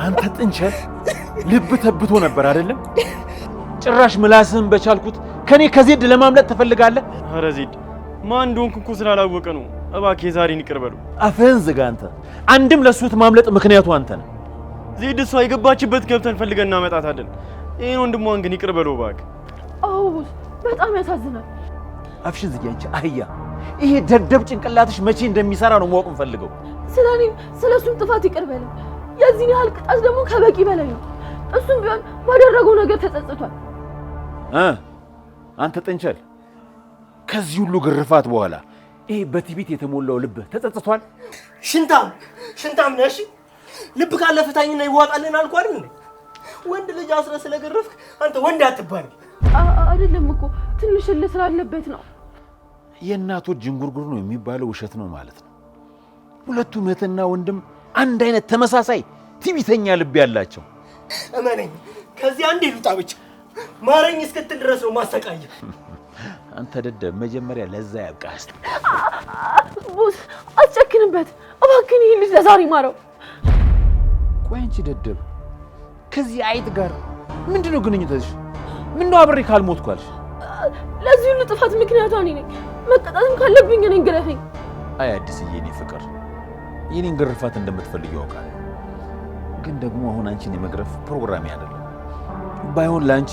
አንተ ጥንቸል ልብ ተብቶ ነበር አይደለም? ጭራሽ ምላስህን በቻልኩት ከኔ ከዜድ ለማምለጥ ትፈልጋለህ? ኧረ ዜድ ማን እንደሆንክ እኮ ስላላወቀ ነው። እባክህ ዛሬን ይቅር በለው። አፍህን ዝጋ አንተ። አንድም ለሱት ማምለጥ ምክንያቱ አንተ ነህ። ዜድ እሷ የገባችበት ገብተን ፈልገን እናመጣታለን። ይሄን ወንድሟን ግን ይቅር በለው እባክህ። አዎ በጣም ያሳዝናል። አፍሽን ዝጊ አንቺ አህያ። ይሄ ደደብ ጭንቅላትሽ መቼ እንደሚሰራ ነው ማወቅ እንፈልገው። ስለኔም ስለሱም ጥፋት ይቅር በለኝ። የዚህን ያህል ቅጣት ደግሞ ከበቂ በላይ ነው። እሱም ቢሆን ባደረገው ነገር ተጸጽቷል። አንተ ጥንቸል ከዚህ ሁሉ ግርፋት በኋላ ይሄ በትዕቢት የተሞላው ልብ ተጸጽቷል? ሽንታም ነሽ። ልብ ካለ ፍታኝና ይዋጣልን አልኩ አይደል? ወንድ ልጅ አስረ ስለገረፍክ አንተ ወንድ አትባል። አይደለም እኮ ትንሽ ስላለበት ነው። የእናቶች ጅንጉርጉር ነው የሚባለው ውሸት ነው ማለት ነው። ሁለቱም እህትና ወንድም አንድ አይነት ተመሳሳይ ትዕቢተኛ ልብ ያላቸው። እመነኝ ከዚህ አንዴ ልውጣ ብቻ ማረኝ እስክትል ድረስ ነው ማሰቃየ። አንተ ደደብ መጀመሪያ ለዛ ያብቃስ። ቦስ አትጨክንበት እባክህ። ይሄን ልጅ ለዛሬ ማረው። ቆይ አንቺ ደደብ ከዚህ አይጥ ጋር ምንድነው ግንኙነትሽ? ምነው አብሬ ካልሞትኩ አልሽ? ለዚህ ሁሉ ጥፋት ምክንያቱ እኔ ነኝ። መቀጣትም ካለብኝ እኔን ግረፈኝ። አይ አዲስዬ፣ የኔ ፍቅር የኔን ግርፋት እንደምትፈልጊ ያውቃል። ግን ደግሞ አሁን አንቺን የመግረፍ ፕሮግራም አይደለም። ባይሆን ላንቺ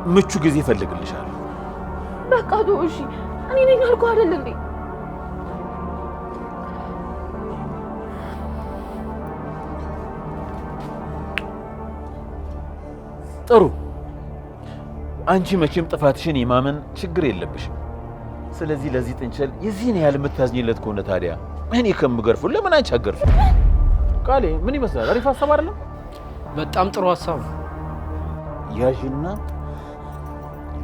ምቹ ጊዜ ፈልግልሻለሁ። በቃ እሺ፣ እኔ ነኝ አልኩህ አይደል እንዴ? ጥሩ። አንቺ መቼም ጥፋትሽን የማመን ችግር የለብሽም። ስለዚህ ለዚህ ጥንቸል የዚህን ያህል የምታዝኝለት ከሆነ ታዲያ እኔ ከምገርፉ ለምን አንቺ አገርፍ? ቃሌ ምን ይመስላል? አሪፍ ሐሳብ አይደለም? በጣም ጥሩ ሐሳብ ነው። ያዥና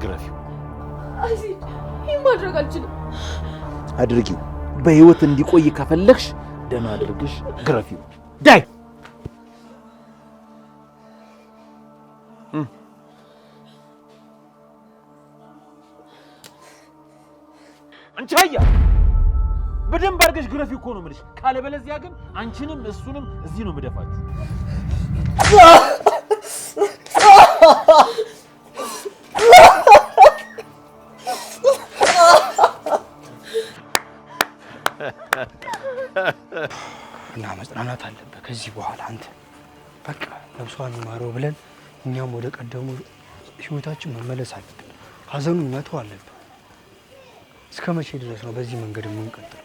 ግረፊው። አዚድ ይሄን ማድረግ አልችልም። አድርጊው። በህይወት እንዲቆይ ከፈለግሽ ደህና አድርግሽ ግረፊው። ዳይ አንቻያ በደንብ አድርገሽ ግረፊው እኮ ነው የምልሽ። ካለበለዚያ ግን አንቺንም እሱንም እዚህ ነው የምደፋችሁ። እና መጽናናት አለበት ከዚህ በኋላ። አንተ በቃ ነፍሷን ይማረው ብለን እኛም ወደ ቀደሙ ህይወታችን መመለስ አለብን። ሀዘኑን መተው አለብን። እስከ መቼ ድረስ ነው በዚህ መንገድ የምንቀጥለው?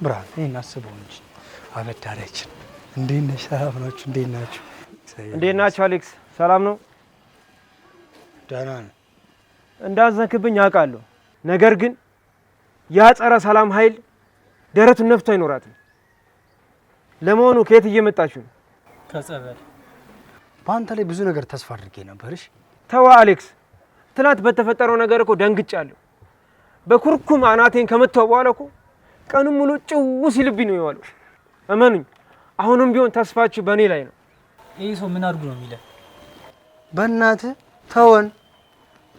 ብርሃን ይሄን አስበው እንጂ። አበዳሪያችን እንዴት ነሽ? ሰላም ናችሁ? እንዴት ናችሁ? እንዴት ናችሁ? አሌክስ ሰላም ነው? ደህና ነን። እንዳዘንክብኝ አውቃለሁ። ነገር ግን ያ ጸረ ሰላም ኃይል ደረቱን ነፍቶ አይኖራትም። ለመሆኑ ከየት እየመጣችሁ ነው? ከጸበል። በአንተ ላይ ብዙ ነገር ተስፋ አድርጌ ነበርሽ። ተዋ አሌክስ፣ ትናንት በተፈጠረው ነገር እኮ ደንግጫለሁ። በኩርኩም አናቴን ከመታው በኋላ እኮ ቀኑን ሙሉ ጭው ሲልብኝ ነው የዋለው። እመኑኝ፣ አሁንም ቢሆን ተስፋችሁ በእኔ ላይ ነው። ይሄ ሰው ምን አድርጉ ነው የሚለው? በእናትህ ተወን።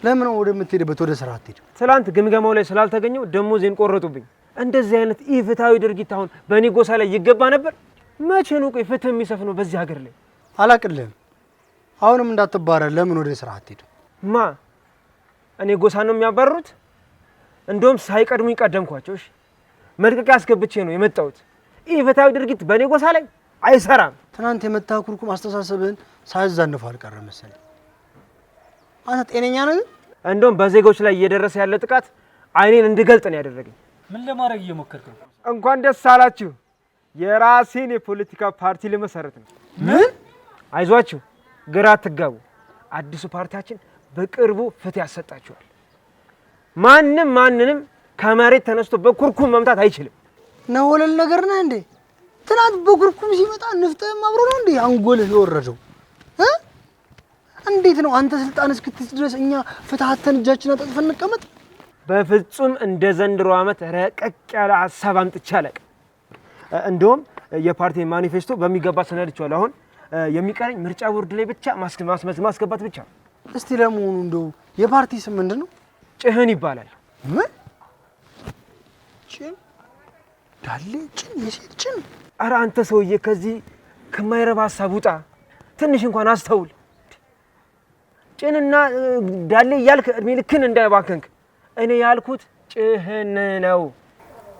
ለምን ወደምትሄድበት ወደ ስራ አትሄድም? ትላንት ግምገማው ላይ ስላልተገኘው ደሞዜን ቆረጡብኝ። እንደዚህ አይነት ኢፍትሃዊ ድርጊት አሁን በእኔ ጎሳ ላይ ይገባ ነበር? መቼ ነው ቆይ ፍትህ የሚሰፍነው በዚህ ሀገር ላይ? አላቅልህም። አሁንም እንዳትባረር ለምን ወደ ስራ አትሄድም? ማ እኔ ጎሳ ነው የሚያባርሩት? እንደውም ሳይቀድሙኝ ቀደምኳቸው። እሺ መልቀቂያ አስገብቼ ነው የመጣሁት። ኢፍትሃዊ ድርጊት በእኔ ጎሳ ላይ አይሰራም። ትናንት የመታ ኩርኩም አስተሳሰብህን ሳያዛንፈው አልቀረም መሰለኝ። አንተ ጤነኛ ነህ? እንደውም በዜጎች ላይ እየደረሰ ያለ ጥቃት አይኔን እንድገልጥ ነው ያደረገኝ። ምን ለማድረግ እየሞከርክ ነው? እንኳን ደስ አላችሁ። የራሴን የፖለቲካ ፓርቲ ልመሰረት ነው። ምን? አይዟችሁ፣ ግራ አትጋቡ። አዲሱ ፓርቲያችን በቅርቡ ፍትህ ያሰጣችኋል። ማንንም ከመሬት ተነስቶ በኩርኩም መምታት አይችልም። ነው ወለል ነገር ነህ እንዴ? ትናንት በኩርኩም ሲመጣ ንፍጥህም አብሮ ነው እንዴ አንጎልህ የወረደው? እንዴት ነው አንተ ስልጣን እስክትይዝ ድረስ እኛ ፍትሃተን እጃችን አጣጥፈን እንቀመጥ? በፍጹም እንደ ዘንድሮ ዓመት ረቀቅ ያለ ሀሳብ አምጥቼ አላውቅም። እንደውም የፓርቲ ማኒፌስቶ በሚገባ ሰነድቼዋለሁ። አሁን የሚቀረኝ ምርጫ ቦርድ ላይ ብቻ ማስገባት ብቻ ነው። እስቲ ለመሆኑ እንደው የፓርቲ ስም ምንድን ነው? ጭህን ይባላል። ምን ጭን? ዳሌ ጭን? የሴት ጭን? ኧረ አንተ ሰውዬ ከዚህ ከማይረባ ሀሳብ ውጣ። ትንሽ እንኳን አስተውል። ጭንና ዳሌ እያልክ እድሜ ልክን እንዳይባከንክ። እኔ ያልኩት ጭህን ነው።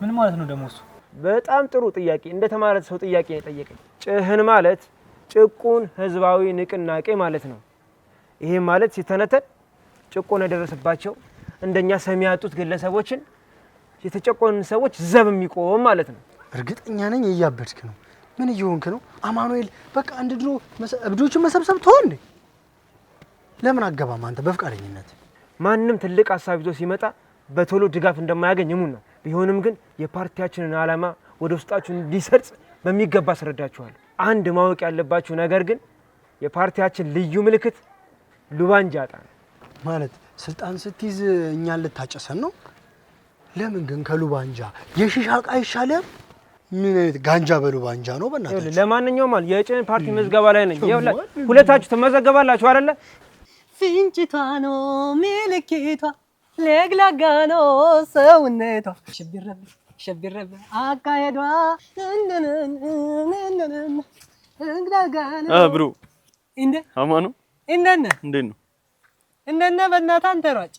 ምን ማለት ነው ደግሞ እሱ? በጣም ጥሩ ጥያቄ፣ እንደተማረ ሰው ጥያቄ ነው የጠየቀኝ። ጭህን ማለት ጭቁን ህዝባዊ ንቅናቄ ማለት ነው። ይሄም ማለት ሲተነተን ጭቆና የደረሰባቸው እንደኛ ሰሚ ያጡት ግለሰቦችን የተጨቆኑ ሰዎች ዘብ የሚቆም ማለት ነው። እርግጠኛ ነኝ እያበድክ ነው። ምን እየሆንክ ነው አማኑኤል? በቃ አንድ ድሮ እብዶችን መሰብሰብ ትሆን እንዴ? ለምን አገባም አንተ በፍቃደኝነት? ማንም ትልቅ ሀሳብ ይዞ ሲመጣ በቶሎ ድጋፍ እንደማያገኝ እሙን ነው። ቢሆንም ግን የፓርቲያችንን ዓላማ ወደ ውስጣችሁ እንዲሰርጽ በሚገባ አስረዳችኋለሁ። አንድ ማወቅ ያለባችሁ ነገር ግን የፓርቲያችን ልዩ ምልክት ሉባንጃ ነው። ማለት ስልጣን ስትይዝ እኛን ልታጨሰን ነው? ለምን ግን ከሉባንጃ የሺሻ ዕቃ አይሻልም? ምን አይነት ጋንጃ በሉባንጃ ነው? በእናትህ ለማንኛውም ማለት የጭን ፓርቲ መዝገባ ላይ ነኝ። ሁለታችሁ ትመዘገባላችሁ አይደለ? ፍንጭቷ ነው ምልክቷ፣ ለግላጋ ነው ሰውነቷ፣ ሸቢረብ አካሄዷ ብሩ እንደ አማኑ እንደነ እንዴት ነው? እንደነ በእናትህ አንተ ሯጭ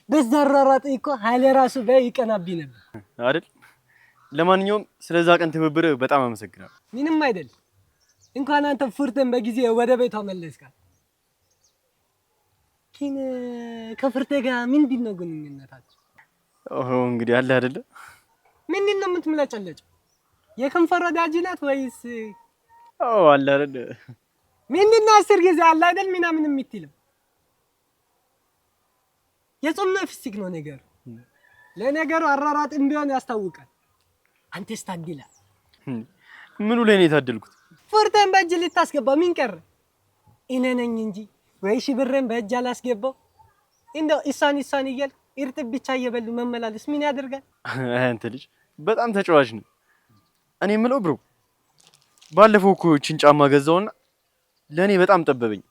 በዛ ሯሯጥ እኮ ኃይሌ ራሱ በይቀናብኝ ነበር አይደል? ለማንኛውም ስለዛ ቀን ትብብር በጣም አመሰግናለሁ። ምንም አይደል። እንኳን አንተ ፉርተን በጊዜ ወደ ቤቷ መለስካል። ግን ከፍርቴ ጋር ምንድን ነው ግንኙነታችሁ? እንግዲህ አለ አይደለ? ምንድን ነው የምትምለጨለጨው? የከንፈር ወዳጅ ናት ወይስ? አለ አይደል? ምንድን ነው 10 ጊዜ አለ አይደል ምናምን የምትለው? የጾም ፍስክ ነው ነገር። ለነገሩ አራራጥም ቢሆን ያስታውቃል። አንተስ ታድላ። ምኑ ላይ ነው የታደልኩት? ፉርተን በእጅ ልታስገባ ምን ቀረ? እኔ ነኝ እንጂ ወይ ሽብሬን በእጅ አላስገባው። እንደው ኢሳን እያል እርጥብ ብቻ እየበሉ መመላለስ ምን ያደርጋል? አንተ ልጅ በጣም ተጫዋች ነው። እኔ የምለው ብሮ ባለፈው እኮ እቺን ጫማ ገዛውና ለኔ በጣም ጠበበኝ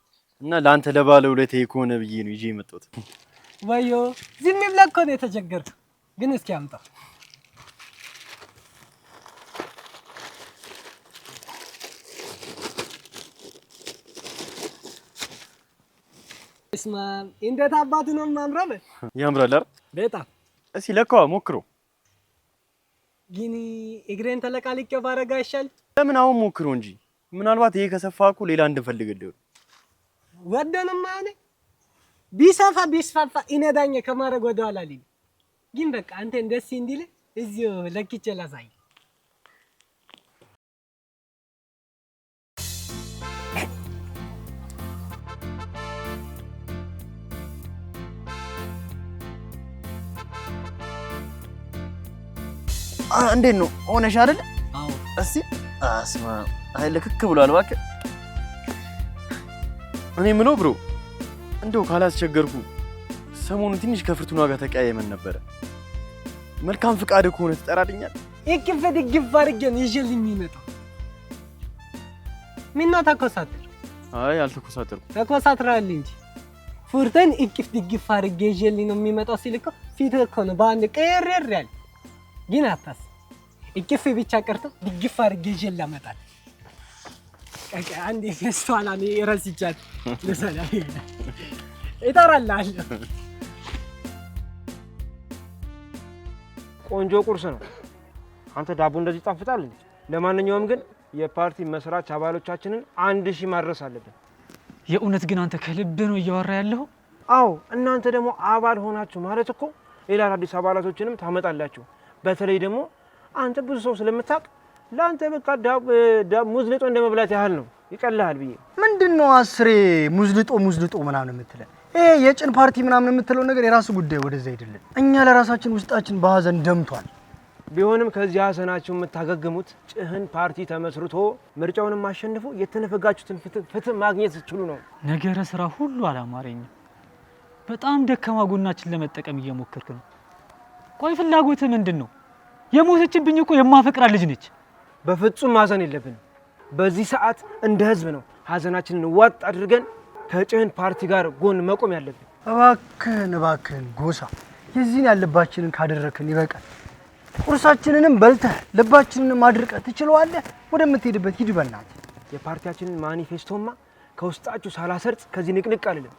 እና ለአንተ ለባለ ውለታዬ ከሆነ ብዬ ነው ይዤ የመጣሁት። ወዮ ዝም ብለህ እኮ ነው የተቸገርኩት። ግን እስኪ አምጣ። እስማ እንዴት አባቱ ነው ማምራለ? ያምራል አይደል? በጣም እስኪ ለካዋ ሞክሮ። ግን እግሬን ተለቃልቄው ባረጋ ይሻል። ለምን አሁን ሞክሮ እንጂ ምናልባት ይሄ ከሰፋ እኮ ሌላ እንድንፈልግልህ ወደንም ማኔ ቢስፋፋ ኢነዳኝ ከማረግ ወደ ኋላ ሊል ግን በቃ አንተ እንደስ እንዲል እዚሁ ለኪቼ ላሳይ። እንዴት ነው ሆነሽ አይደል? አዎ እስቲ አስማ አይ ልክክ ብሏል እባክህ። እኔ የምለው ብሮ እንደው ካላስቸገርኩ ሰሞኑን ትንሽ ከፍርቱና ጋር ተቀያየመን ነበረ። መልካም ፍቃድ ከሆነ ትጠራልኛል? እቅፍ ድግፍ አድርጌን ይዤልኝ የሚመጣው ምን ነው ተኮሳተር? አይ አልተኮሳተርኩም። ተኮሳትራል እንጂ ፉርተን እቅፍ ድግፍ አድርጌ ይዤልኝ ነው የሚመጣው ሲል እኮ ፊትህ እኮ ነው በአንድ ቀየር ያለ። ግን አታስ እቅፍ ብቻ ቀርቶ ድግፍ አድርጌ ይዤልህ አመጣለሁ። በቃ አንዴ ፈስቷላ ነው ረስቻት ለሰላም እጠራልሃለሁ። ቆንጆ ቁርስ ነው። አንተ ዳቦ እንደዚህ ጣፍጣል እንዴ? ለማንኛውም ግን የፓርቲ መስራች አባሎቻችንን 1000 ማድረስ አለብን። የእውነት ግን አንተ ከልብ ነው እያወራ ያለው? አዎ፣ እናንተ ደግሞ አባል ሆናችሁ ማለት እኮ ሌላ አዲስ አባላቶችንም ታመጣላችሁ። በተለይ ደግሞ አንተ ብዙ ሰው ስለምታውቅ ለአንተ በቃ ሙዝ ልጦ እንደመብላት ያህል ነው፣ ይቀልሃል ብዬ። ምንድነው አስሬ ሙዝልጦ ምናምን የምትለው? ይሄ የጭን ፓርቲ ምናምን የምትለው ነገር የራሱ ጉዳይ፣ ወደዛ አይደለም። እኛ ለራሳችን ውስጣችን በሀዘን ደምቷል። ቢሆንም ከዚህ ሀዘናችሁ የምታገግሙት ጭህን ፓርቲ ተመስርቶ ምርጫውንም አሸንፎ የተነፈጋችሁትን ፍትህ ማግኘት ስትችሉ ነው። ነገረ ስራ ሁሉ አላማረኝም። በጣም ደካማ ጎናችን ለመጠቀም እየሞከርክ ነው። ቆይ ፍላጎትህ ምንድነው? የሞተችብኝ እኮ የማፈቅራት ልጅ ነች። በፍጹም ማዘን የለብንም። በዚህ ሰዓት እንደ ህዝብ ነው ሀዘናችንን ዋጥ አድርገን ከጭህን ፓርቲ ጋር ጎን መቆም ያለብን። እባክህን ጎሳ የዚህን ያለባችንን ካደረክን ይበቃል። ቁርሳችንንም በልተህ ልባችንንም አድርቀህ ትችለዋለህ። ወደምትሄድበት ሂድ በእናትህ። የፓርቲያችንን ማኒፌስቶማ ከውስጣችሁ ሳላሰርጽ ከዚህ ንቅንቅ አልልም።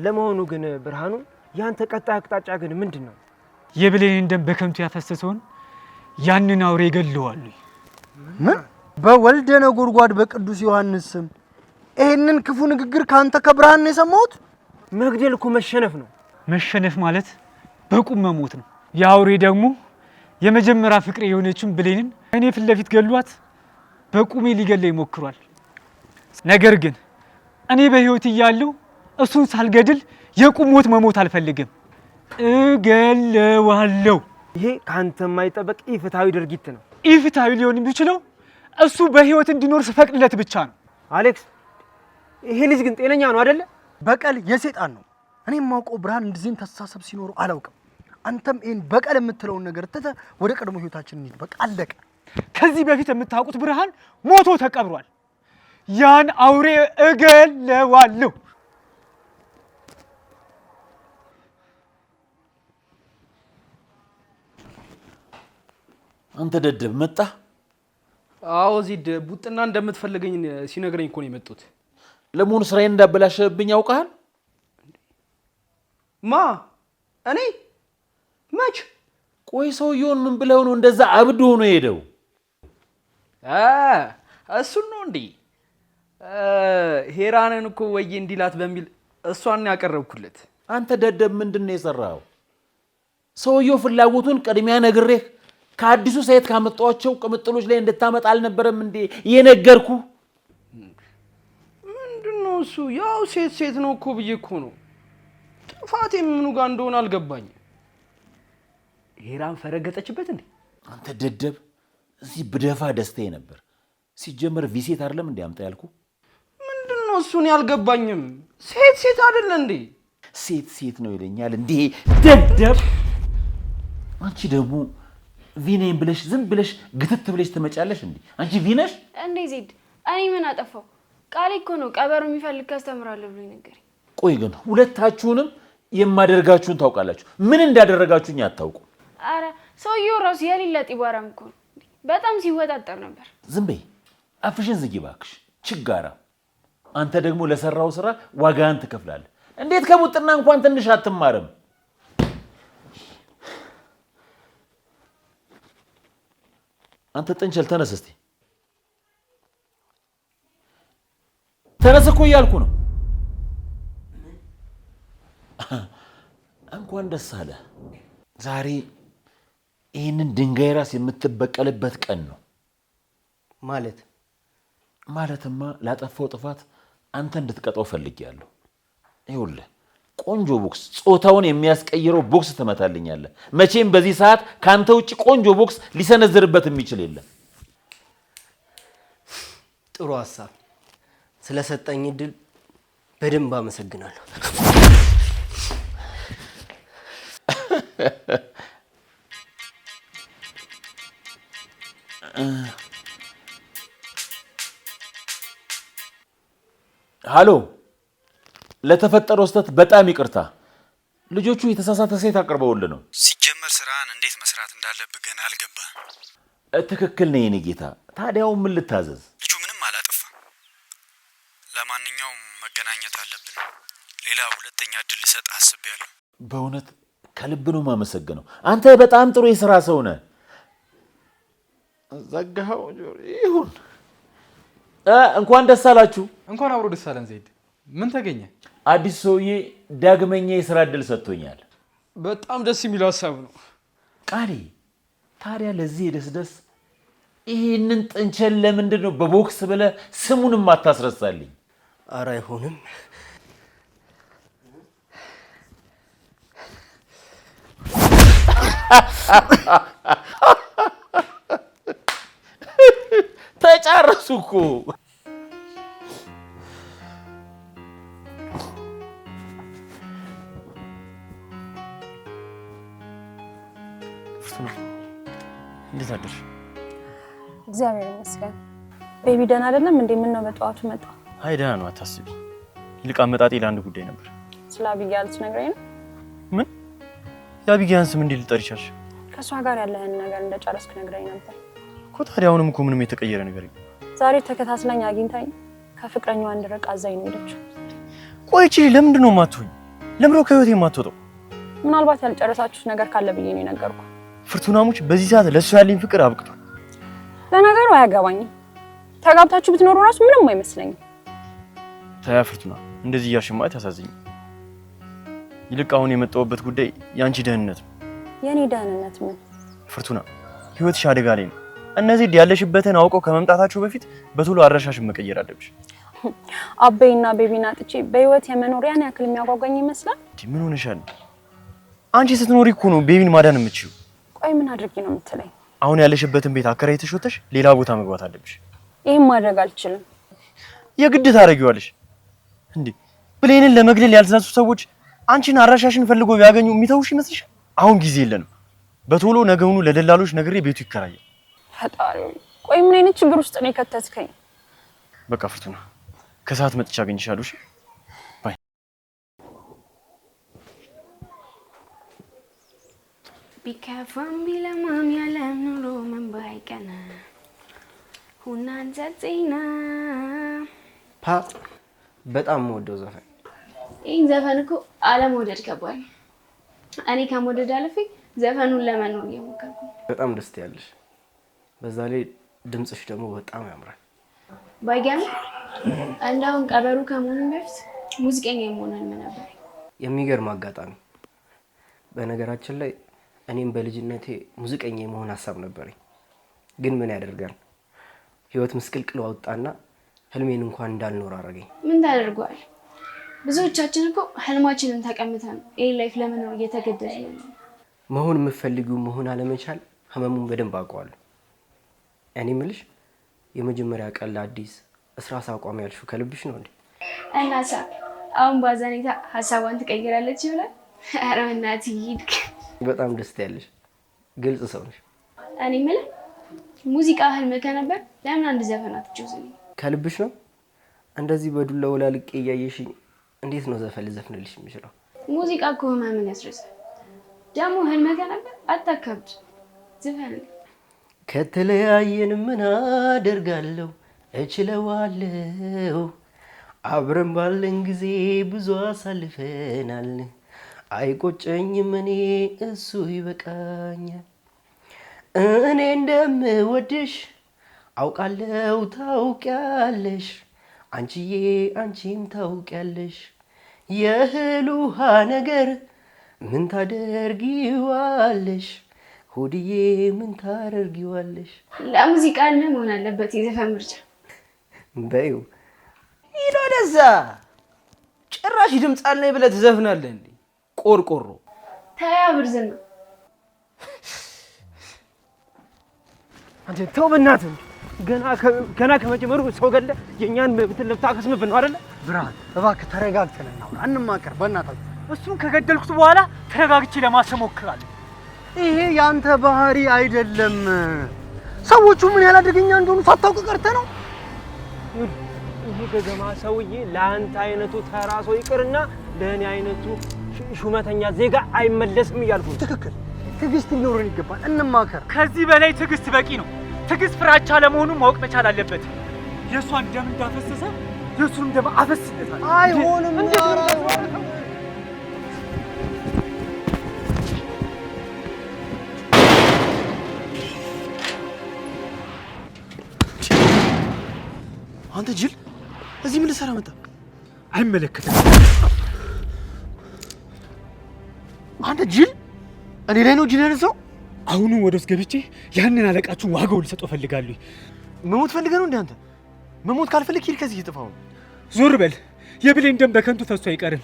ለመሆኑ ግን ብርሃኑ ያንተ ቀጣይ አቅጣጫ ግን ምንድን ነው? የብሌንን ደም በከንቱ ያፈሰሰውን ያንን አውሬ ገለዋሉ። ምን? በወልደ ነጎድጓድ በቅዱስ ዮሐንስ ስም ይሄንን ክፉ ንግግር ካንተ ከብርሃን ነው የሰማሁት። መግደል እኮ መሸነፍ ነው። መሸነፍ ማለት በቁም መሞት ነው። የአውሬ ደግሞ የመጀመሪያ ፍቅሬ የሆነችውን ብሌንን እኔ ፊት ለፊት ገሏት በቁሜ ሊገለኝ ይሞክሯል። ነገር ግን እኔ በህይወት እያለሁ እሱን ሳልገድል የቁም ሞት መሞት አልፈልግም። እገለዋለሁ። ይሄ ካንተ የማይጠበቅ ኢፍትሃዊ ድርጊት ነው። ኢፍትሃዊ ሊሆን የሚችለው እሱ በህይወት እንዲኖር ስፈቅድለት ብቻ ነው። አሌክስ፣ ይሄ ልጅ ግን ጤነኛ ነው አይደለ? በቀል የሰይጣን ነው። እኔ የማውቀው ብርሃን እንደዚህን ተሳሰብ ሲኖሩ አላውቅም። አንተም ይሄን በቀል የምትለውን ነገር ትተህ ወደ ቀድሞ ህይወታችን እንሂድ። በቃ አለቀ። ከዚህ በፊት የምታውቁት ብርሃን ሞቶ ተቀብሯል። ያን አውሬ እገለዋለሁ። አንተ ደደብ መጣ። አዎ ዚድ ቡጥና እንደምትፈልገኝ ሲነግረኝ እኮ ነው የመጡት። ለመሆኑ ስራዬን እንዳበላሸብኝ ያውቃል? ማ እኔ መች? ቆይ ሰውየውን ምን ብለው ነው እንደዛ አብዶ ሆኖ ሄደው? እሱን ነው እንዴ? ሄራንን እኮ ወይ እንዲላት በሚል እሷን ያቀረብኩለት። አንተ ደደብ ምንድን ነው የሰራው? ሰውየው ፍላጎቱን ቀድሚያ ነግሬህ ከአዲሱ ሳይት ካመጣቸው ቅምጥሎች ላይ እንድታመጣ አልነበረም እንዴ የነገርኩ? ምንድነው እሱ? ያው ሴት ነው እኮ ብዬ እኮ ነው። ጥፋቴ ምኑ ጋር እንደሆነ አልገባኝ። ሄራን ፈረገጠችበት እንዴ? አንተ ደደብ፣ እዚህ ብደፋ ደስታዬ ነበር። ሲጀመር ቪሴት አይደለም እንዴ አምጣ ያልኩ? ምንድነው እሱን ያልገባኝም። ሴት አይደለ እንዴ? ሴት ነው ይለኛል እንዴ ደደብ። አንቺ ደግሞ ቪኔን ብለሽ ዝም ብለሽ ግትት ብለሽ ትመጫለሽ እንዴ? አንቺ ቪነሽ እንዴ? ዜድ እኔ ምን አጠፋው? ቃሌ እኮ ነው ቀበሮ የሚፈልግ ካስተምራለሁ ብሎኝ ነገር። ቆይ ግን ሁለታችሁንም የማደርጋችሁን ታውቃላችሁ። ምን እንዳደረጋችሁኝ አታውቁ። አረ ሰውየው ራሱ የሌለ ጢባራም እኮ ነው። በጣም ሲወጣጠር ነበር። ዝም በይ፣ አፍሽን ዝጊ እባክሽ ችጋራ። አንተ ደግሞ ለሰራው ስራ ዋጋህን ትከፍላለህ። እንዴት ከቡጥና እንኳን ትንሽ አትማርም? አንተ ጥንቸል ተነስ እስቲ። ተነስ እኮ እያልኩ ነው። እንኳን ደስ አለ። ዛሬ ይህንን ድንጋይ ራስ የምትበቀልበት ቀን ነው። ማለትማ ላጠፋው ጥፋት አንተ እንድትቀጣው ፈልጌያለሁ። ይኸውልህ ቆንጆ ቦክስ፣ ጾታውን የሚያስቀይረው ቦክስ ትመታልኛለህ። መቼም በዚህ ሰዓት ካንተ ውጪ ቆንጆ ቦክስ ሊሰነዝርበት የሚችል የለም። ጥሩ ሐሳብ ስለሰጠኝ እድል በደንብ አመሰግናለሁ። ሃሎ፣ ለተፈጠረው ስህተት በጣም ይቅርታ። ልጆቹ የተሳሳተ ሴት አቅርበውልህ ነው። ሲጀመር ስራህን እንዴት መስራት እንዳለብህ ገና አልገባህም። ትክክል ነህ የኔ ጌታ። ታዲያው ምን ልታዘዝ? ልጁ ምንም አላጠፋም። ለማንኛውም መገናኘት አለብን። ሌላ ሁለተኛ እድል ልሰጥህ አስቤያለሁ። በእውነት ከልብ ነው የማመሰግነው። አንተ በጣም ጥሩ የሥራ ሰው ነህ። ዘጋኸው? ይሁን። እንኳን ደስ አላችሁ። እንኳን አብሮ ደስ አለን። ዜድ ምን ተገኘ? አዲስ ሰውዬ ዳግመኛ የሥራ እድል ሰጥቶኛል። በጣም ደስ የሚለው ሀሳብ ነው። ቃሌ፣ ታዲያ ለዚህ ደስ ይህንን ጥንቸል ለምንድን ነው በቦክስ ብለህ ስሙንም አታስረሳልኝ? ኧረ አይሆንም። ተጫረሱ እኮ። ፍርቱና እንዴት አደርሽ? እግዚአብሔር ይመስገን። ቤቢ ደህና አይደለም እንዴ? ምን ነው በጠዋቱ መጣ? አይ ደህና ነው፣ አታስቢ። ይልቅ አመጣጤ ለአንድ ጉዳይ ነበር። ስለ አቢጊያ ልትነግረኝ ነው? ምን? የአቢጊያን ስም እንዴት ልጠሪ ቻልሽ? ከእሷ ጋር ያለህን ነገር እንደጨረስክ ነግረኝ ነበር እኮ። ታዲያ አሁንም እኮ ምንም የተቀየረ ነገር የለም። ዛሬ ተከታትለኝ አግኝታኝ ከፍቅረኛዋ እንድርቅ አዛኝ ነው ሄደችው። ቆይ እቺ ለምንድን ነው የማትሆኝ? ለምንድን ነው ከህይወቴ የማትወጣው? ምናልባት ያልጨረሳችሁት ነገር ካለ ብዬ ነው የነገርኩ። ፍርቱናሙች በዚህ ሰዓት ለእሱ ያለኝ ፍቅር አብቅቷል። ለነገሩ አያገባኝም። ተጋብታችሁ ብትኖሩ ራሱ ምንም አይመስለኝም። ታያ ፍርቱና እንደዚህ እያልሽማ ታሳዝኝ። ይልቅ አሁን የመጣሁበት ጉዳይ ያንቺ ደህንነት ነው። የኔ ደህንነት ምን? ፍርቱና ህይወትሽ አደጋ ላይ ነው። እነዚህ ያለሽበትን አውቀው ከመምጣታችሁ በፊት በቶሎ አድራሻሽን መቀየር አለብሽ። አቤና ቤቢና ጥቼ በህይወት የመኖር ያን ያክል የሚያጓጓኝ ይመስላል? ምን ሆነሻል? አንቺ ስትኖሪ እኮ ነው ቤቢን ማዳን የምትችይው። ቆይ ምን አድርጊ ነው የምትለኝ? አሁን ያለሽበትን ቤት አከራይተሽ ወጥተሽ ሌላ ቦታ መግባት አለብሽ። ይሄን ማድረግ አልችልም። የግድ ታደርጊዋለሽ እንዴ? ብሌንን ለመግደል ያልተነሱ ሰዎች አንቺን አድራሻሽን ፈልጎ ቢያገኙ የሚተውሽ ይመስልሻል? አሁን ጊዜ የለንም። በቶሎ ነገውኑ ለደላሎች ነግሬ ቤቱ ይከራያል። ፈጣሪ ቆይ ምን አይነት ችግር ውስጥ ነው የከተትከኝ? በቃ ፍርቱና ከሰዓት መጥቻ አገኝሻለሁ። እሺ ባይ። ቢከፋም ቢለማም ያለም ኑሮ ምን ባይቀና ሁናን ዘጽና በጣም የምወደው ዘፈን። ይህን ዘፈን እኮ አለመውደድ ከባድ። እኔ ከመውደድ አልፌ ዘፈኑን ለመኖር እየሞከርኩ። በጣም ደስ ያለሽ፣ በዛ ላይ ድምፅሽ ደግሞ በጣም ያምራል። ባይገርም እንደውም ቀበሩ ከመሆኑ በፊት ሙዚቀኛ የመሆን ህልም ነበር። የሚገርም አጋጣሚ። በነገራችን ላይ እኔም በልጅነቴ ሙዚቀኛ የመሆን ሀሳብ ነበረኝ። ግን ምን ያደርጋል ህይወት ምስቅልቅል አወጣና ህልሜን እንኳን እንዳልኖር አደረገኝ። ምን ታደርጓል? ብዙዎቻችን እኮ ህልማችንን ተቀምተን ይሄን ላይፍ ለመኖር እየተገደድን ነው። መሆን የምፈልጊው መሆን አለመቻል ህመሙን በደንብ አውቀዋለሁ። እኔ የምልሽ የመጀመሪያ ቀን ለአዲስ እስራስ አቋም ያልሽው ከልብሽ ነው እንዴ? እናሳ አሁን ባዛኔታ ሀሳቧን ትቀይራለች ይሆናል። ኧረ በእናትህ ሂድ። በጣም ደስ ያለሽ ግልጽ ሰው ነሽ። እኔ የምልህ ሙዚቃ ህልም ከነበር ለምን አንድ ዘፈን አትችይውም? ከልብሽ ነው? እንደዚህ በዱላ ወላልቄ እያየሽኝ እንዴት ነው ዘፈን ልዘፍንልሽ የምችለው? ሙዚቃ እኮ ህመምን ያስረሳል። ደግሞ ህልም ከነበር አታካብድ፣ ዘፈን። ከተለያየን ምን አደርጋለሁ እችለዋለሁ። አብረን ባለን ጊዜ ብዙ አሳልፈናል። አይቆጨኝም እኔ እሱ ይበቃኛል። እኔ እንደምወድሽ አውቃለሁ ታውቂያለሽ። አንቺዬ አንቺም ታውቂያለሽ። የእህል ውሃ ነገር ምን ታደርጊዋለሽ? ሆድዬ ምን ታደርጊዋለሽ? ለሙዚቃ ህልም መሆን አለበት የዘፈን ምርጫ። በይው ሂድ ወደዛ። ጭራሽ ድምፅ አለኝ ብለህ ትዘፍናለህ እንዴ? ቆርቆሮ ታያ ብርዝና አንተ ተው በእናትህ። ገና ከመጀመሩ ሰው ገለ የኛን እንትን ልታከስምብን ነው አይደለ? ብርሃን እባክህ ተረጋግተን እናውራ፣ እንማከር በእናታችሁ። እሱን ከገደልኩት በኋላ ተረጋግቼ ለማሰብ ሞክራለሁ። ይሄ ያንተ ባህሪ አይደለም። ሰዎቹ ምን ያህል አደገኛ እንደሆኑ ሳታውቅ ቀርተህ ነው። ይሄ ገገማ ሰውዬ ለአንተ አይነቱ ተራ ሰው ይቅርና ለእኔ አይነቱ ሹመተኛ ዜጋ አይመለስም እያልኩ። ትክክል። ትዕግስት ሊኖረን ይገባል። እንማከር። ከዚህ በላይ ትዕግስት በቂ ነው። ትዕግስት ፍራቻ ለመሆኑን ማወቅ መቻል አለበት። የእሷን ደም እንዳፈሰሰ የእሱንም ደም አፈስለታል። አይሆንም። አንተ ጅል እዚህ ምን ልሰራ መጣ? አይመለከትም። አንተ ጅል እኔ ላይ ነው ጅል ያነሳው? አሁንም ወደ ውስጥ ገብቼ ያንን አለቃችሁን ዋጋውን ልሰጠው ፈልጋለሁ። መሞት ፈልገህ ነው እንዴ አንተ? መሞት ካልፈልግ ሂድ ከዚህ እየጠፋሁ ነው። ዞር በል። የብሌን ደም በከንቱ ፈሶ አይቀርም።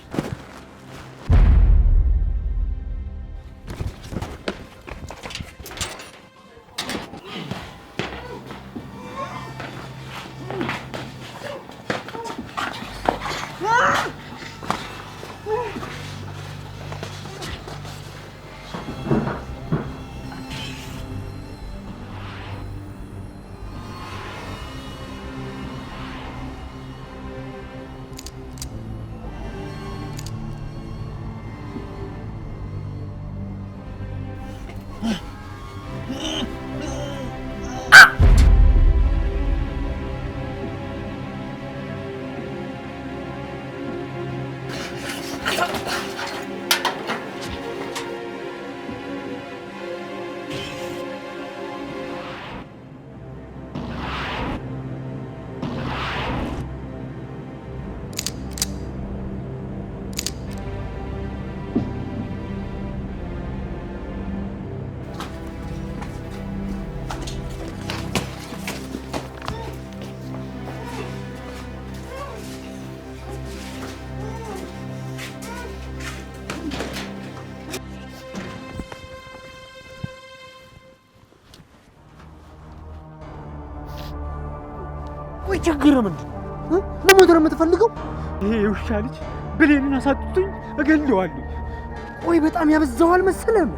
ቆይ ችግር ምንድን ነው? ለሞት ነው የምትፈልገው? ይሄ የውሻ ልጅ ብሌንን አሳጥቶኝ እገለዋለሁ። ቆይ በጣም ያበዛዋል መሰለም።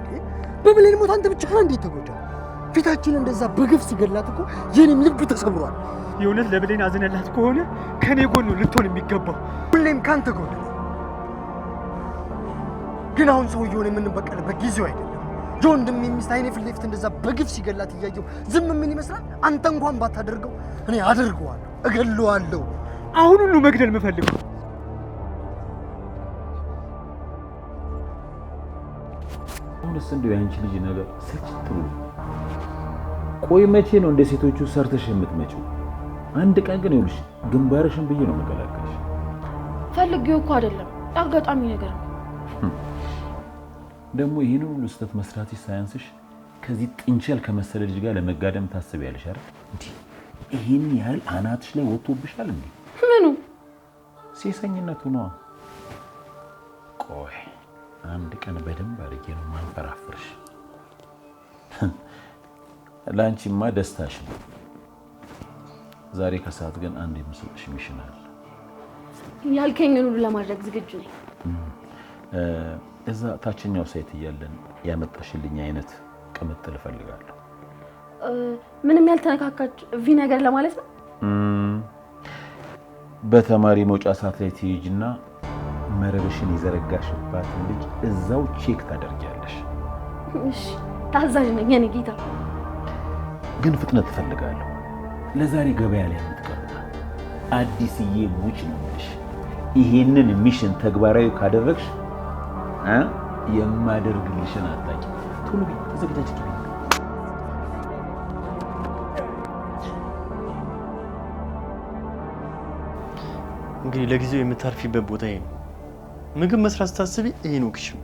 በብሌን ሞት አንተ ብቻ እንዴት ተጎዳ? ፊታችን እንደዛ በግፍ ሲገላት እኮ የኔም ልብ ተሰብሯል። የእውነት ለብሌን አዝነላት ከሆነ ከኔ ጎን ልትሆን የሚገባው። ሁሌም ካንተ ጎን ነው። ግን አሁን ሰውየውን የምንበቀልበት ጊዜው አይደለም። የወንድም የሚስት አይኔ ፊት ለፊት እንደዛ በግፍ ሲገላት እያየው ዝም ምን ይመስላል? አንተ እንኳን ባታደርገው እኔ አደርገዋለሁ፣ እገለዋለሁ። አሁን ሁሉ መግደል የምፈልገው አሁንስ እንደው ያንቺ ልጅ ነገር ስልችት ብሎ ቆይ መቼ ነው እንደ ሴቶቹ ሰርተሽ የምትመጪው? አንድ ቀን ግን ይኸውልሽ ግንባርሽን ብዬ ነው መከላከልሽ። ፈልጌው እኮ አይደለም አጋጣሚ ነገር ነው። ደግሞ ይሄን ሁሉ ስህተት መስራትሽ ሳያንስሽ ከዚህ ጥንቸል ከመሰለ ልጅ ጋር ለመጋደም ታስቢያለሽ አይደል? እንዴ ይሄን ያህል አናትሽ ላይ ወጥቶብሻል እንዴ? ምኑ? ሴሰኝነቱ ነው። ቆይ አንድ ቀን በደንብ አድርጌ ነው ማንፈራፍርሽ። ላንቺማ ደስታሽ ነው። ዛሬ ከሰዓት ግን አንድ የምሰጥሽ ሚሽን አለ። ያልከኝን ሁሉ ለማድረግ ዝግጁ ነኝ። እዛ ታችኛው ሳይት እያለን ያመጣሽልኝ አይነት ቅምጥል እፈልጋለሁ። ምንም ያልተነካካች ቪ ነገር ለማለት ነው። በተማሪ መውጫ ሰዓት ላይ ትይጅና መረብሽን የዘረጋሽባትን ልጅ እዛው ቼክ ታደርጊያለሽ። እሺ ታዛዥ ነኝ የኔ ጌታ። ግን ፍጥነት እፈልጋለሁ። ለዛሬ ገበያ ላይ የምትቀርና አዲስዬ ሙች ነሽ። ይሄንን ሚሽን ተግባራዊ ካደረግሽ የማደርግልሽን አጣቂ። ቶሎ በይ ተዘጋጅ። እንግዲህ ለጊዜው የምታርፊበት ቦታ ይሄ ነው። ምግብ መስራት ስታስቢ ይሄ ነው ክሽን።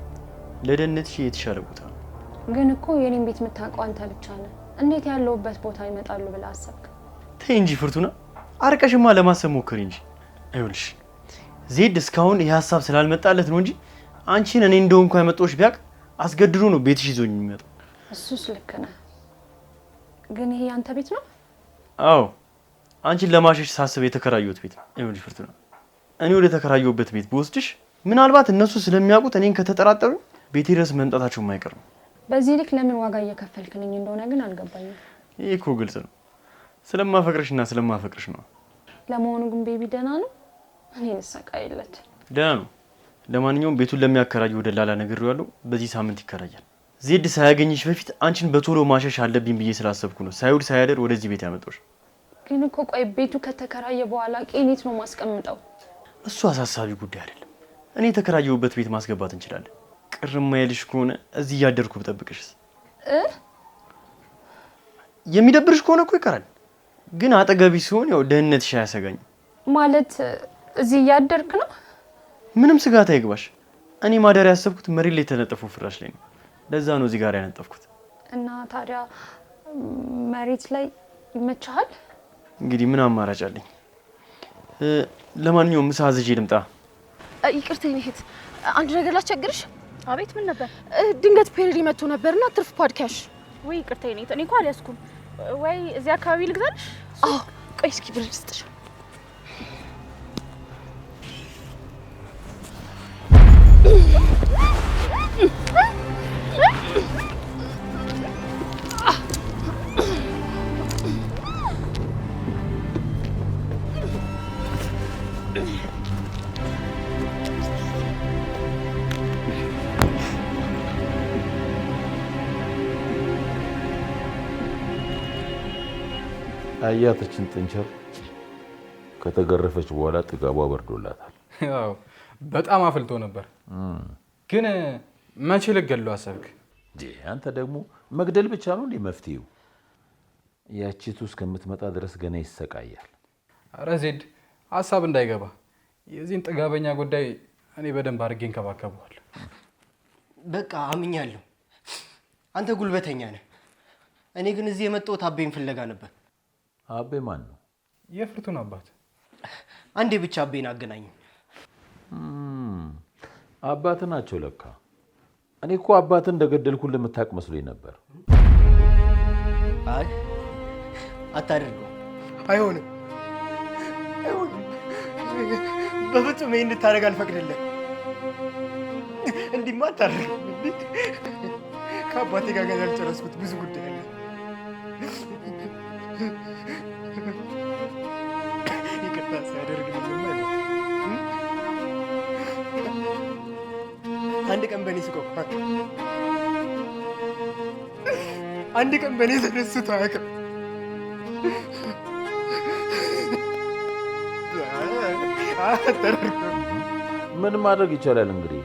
ለደህንነትሽ የተሻለ ቦታ ነው። ግን እኮ የኔን ቤት የምታውቀው አንተ ብቻ ነህ። እንዴት ያለውበት ቦታ ይመጣሉ ብለህ አሰብክ? ተይ እንጂ ፍርቱና፣ አርቀሽማ ለማሰብ ሞክሪ እንጂ። ይኸውልሽ ዜድ እስካሁን ይህ ሀሳብ ስላልመጣለት ነው እንጂ አንቺን እኔ እንደሆንኩ ያመጣሁሽ ቢያውቅ አስገድዶ ነው ቤትሽ ይዞኝ የሚመጣው። እሱስ ልክ ነህ። ግን ይሄ አንተ ቤት ነው? አዎ፣ አንቺን ለማሸሽ ሳስብ የተከራየሁት ቤት ነው። ይኸውልሽ ፍርቱና፣ እኔ ወደ ተከራየሁበት ቤት ብወስድሽ ምናልባት እነሱ ስለሚያውቁት እኔን ከተጠራጠሩ ቤቴ ድረስ መምጣታቸው የማይቀር ነው። በዚህ ልክ ለምን ዋጋ እየከፈልክልኝ እንደሆነ ግን አልገባኝም። ይሄ እኮ ግልጽ ነው። ስለማፈቅርሽና ስለማፈቅርሽ ነው። ለመሆኑ ግን ቤቢ ደህና ነው? እኔ ልሰቃይለት። ደህና ነው። ለማንኛውም ቤቱን ለሚያከራየው ደላላ ነግሬዋለሁ። በዚህ ሳምንት ይከራያል። ዜድ ሳያገኝሽ በፊት አንቺን በቶሎ ማሸሽ አለብኝ ብዬ ስላሰብኩ ነው ሳይውል ሳያደር ወደዚህ ቤት ያመጣሁሽ። ግን እኮ ቆይ ቤቱ ከተከራየ በኋላ ቄኔት ነው ማስቀምጠው? እሱ አሳሳቢ ጉዳይ አይደለም። እኔ የተከራየሁበት ቤት ማስገባት እንችላለን። ቅር የማይልሽ ከሆነ እዚህ እያደርኩ ብጠብቅሽስ? የሚደብርሽ ከሆነ እኮ ይቀራል። ግን አጠገቢ ሲሆን ያው ደህንነትሽ አያሰጋኝም። ማለት እዚህ እያደርክ ነው? ምንም ስጋት አይግባሽ። እኔ ማደር ያሰብኩት መሬት ላይ የተነጠፈው ፍራሽ ላይ ነው። ለዛ ነው እዚህ ጋር ያነጠፍኩት። እና ታዲያ መሬት ላይ ይመችሃል? እንግዲህ ምን አማራጭ አለኝ? ለማንኛውም ምሳ አዝዤ ልምጣ። ይቅርታ የኔ እህት፣ አንድ ነገር ላስቸግርሽ። አቤት። ምን ነበር? ድንገት ፔሬዲ መጥቶ ነበርና ትርፍ ፓድካሽ። ወይ ይቅርታ የኔ እህት፣ እኔ እንኳን አልያዝኩም። ወይ እዚህ አካባቢ ልግዛልሽ? አዎ፣ ቆይ እስኪ ብር ልስጥሽ። አያተችን ጥንቸል ከተገረፈች በኋላ ጥጋቧ በርዶላታል። ያው በጣም አፍልቶ ነበር። ግን መቼ ልትገለው አሰብክ? አንተ ደግሞ መግደል ብቻ ነው እንዴ መፍትሄው? ያቺቱ እስከምትመጣ ድረስ ገና ይሰቃያል። አረ ዜድ ሀሳብ እንዳይገባ። የዚህን ጥጋበኛ ጉዳይ እኔ በደንብ አድርጌ እንከባከበዋለሁ። በቃ አምኛለሁ። አንተ ጉልበተኛ ነህ። እኔ ግን እዚህ የመጣሁት አቤን ፍለጋ ነበር። አቤ ማን ነው? የፍርቱን አባት። አንዴ ብቻ አቤን አገናኝ። አባት ናቸው ለካ። እኔ እኮ አባትን እንደገደልኩልህ የምታውቅ መስሎኝ ነበር። አይ አታደርገው። አይሆንም። በፍጹም ይሄን እንድታደርግ አልፈቅድልህም። እንዲህማ አታደርግም። ከአባቴ ጋር ገና ያልጨረስኩት ብዙ ጉዳይ አለ። ይቅርታ ሲያደርግልኝማ አንድ ቀን በእኔ ስቆ አንድ ቀን በእኔ ተደስቶ አያውቅም። ምን ማድረግ ይቻላል እንግዲህ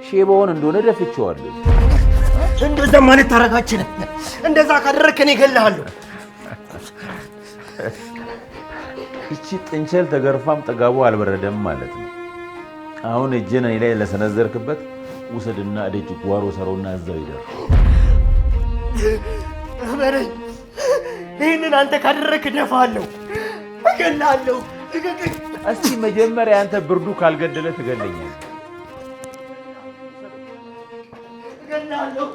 ሼባውን እንደሆነ ደፍቼዋለሁ። እንደዛ ማለት ታረጋችን። እንደዛ ካደረክ እኔ እገልሃለሁ። እቺ ጥንቸል ተገርፋም ጥጋቡ አልበረደም ማለት ነው። አሁን እጄን እኔ ላይ ለሰነዘርክበት ውሰድና እደጅ ጓሮ ሰሮና እዛው ይደር። በረኝ። ይህንን አንተ ካደረክ እደፋለሁ፣ እገልሃለሁ። እስቲ መጀመሪያ አንተ ብርዱ ካልገደለ ትገለኛለህ። እገልሃለሁ።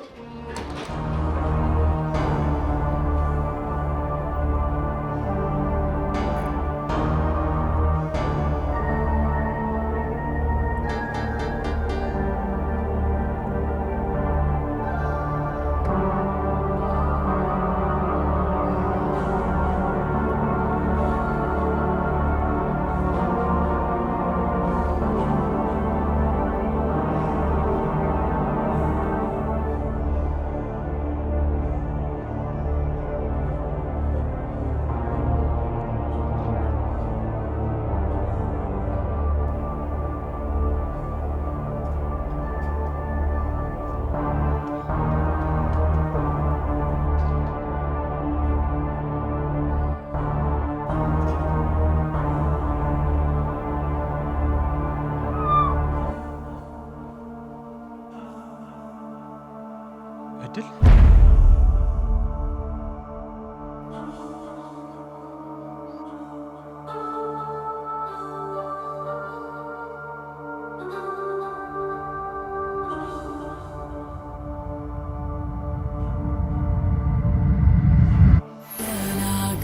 እድል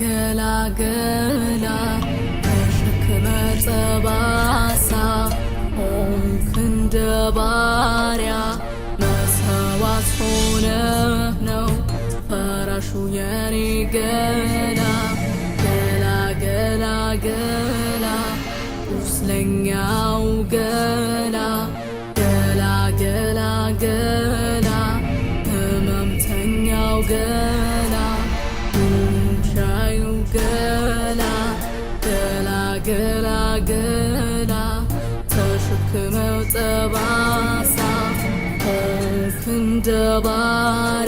ገላ ገላ ተሸክመ ጠባሳ ሆንክ እንደ ባሪያ መሰዋት ሆነህ ነው ፈራሹ የኔ ገላ ገላ ገላ ገላ ቁስለኛው ገላ ገላ ገላ ገላ ህመምተኛው ገላ ሻዩ ገላ ገላ ገላ ገላ ተሸክመው ጠባሳ ሆንክ እንደ ባሪያ